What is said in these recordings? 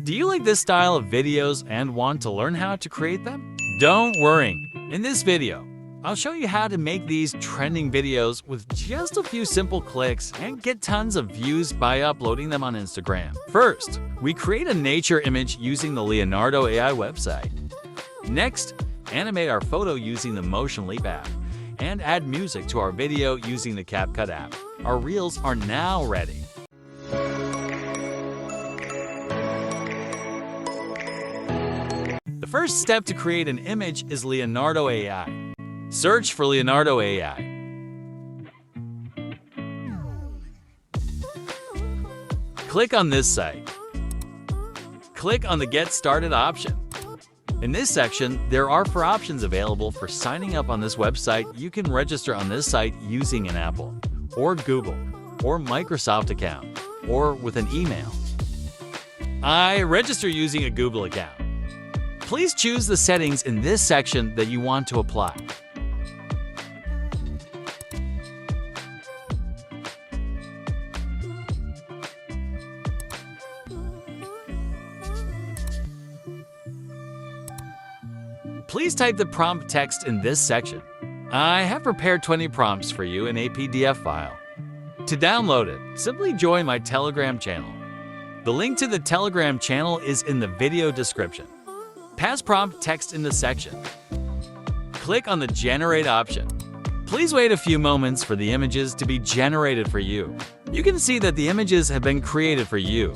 Do you like this style of videos and want to learn how to create them? Don't worry. In this video, I'll show you how to make these trending videos with just a few simple clicks and get tons of views by uploading them on Instagram. First, we create a nature image using the Leonardo AI website. Next, animate our photo using the Motion Leap app and add music to our video using the CapCut app. Our reels are now ready. The first step to create an image is Leonardo AI. Search for Leonardo AI. Click on this site. Click on the Get Started option. In this section, there are 4 options available for signing up on this website. You can register on this site using an Apple, or Google, or Microsoft account, or with an email. I register using a Google account. Please choose the settings in this section that you want to apply. Please type the prompt text in this section. I have prepared 20 prompts for you in a PDF file. To download it, simply join my Telegram channel. The link to the Telegram channel is in the video description. Pass prompt text in the section. Click on the Generate option. Please wait a few moments for the images to be generated for you. You can see that the images have been created for you.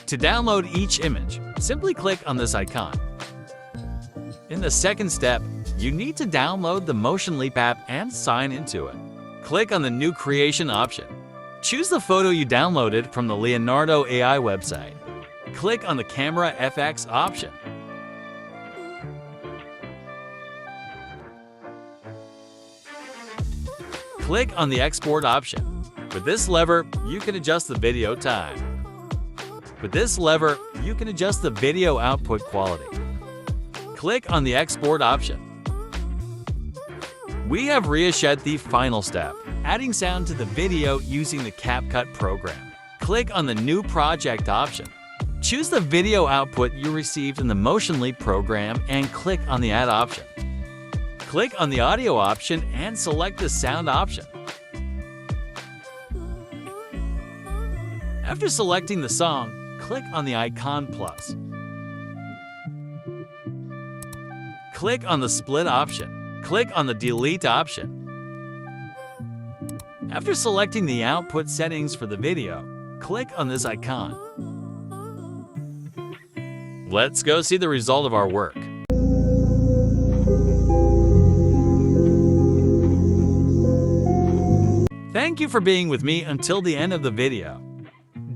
To download each image, simply click on this icon. In the second step, you need to download the Motion Leap app and sign into it. Click on the New Creation option. Choose the photo you downloaded from the Leonardo AI website. Click on the Camera FX option. Click on the Export option. With this lever, you can adjust the video time. With this lever, you can adjust the video output quality. Click on the Export option. We have reached the final step, adding sound to the video using the CapCut program. Click on the New Project option. Choose the video output you received in the Motion Leap program and click on the Add option. Click on the Audio option and select the Sound option. After selecting the song, click on the icon plus. Click on the Split option. Click on the Delete option. After selecting the output settings for the video, click on this icon. Let's go see the result of our work. Thank you for being with me until the end of the video.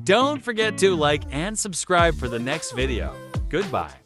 Don't forget to like and subscribe for the next video. Goodbye.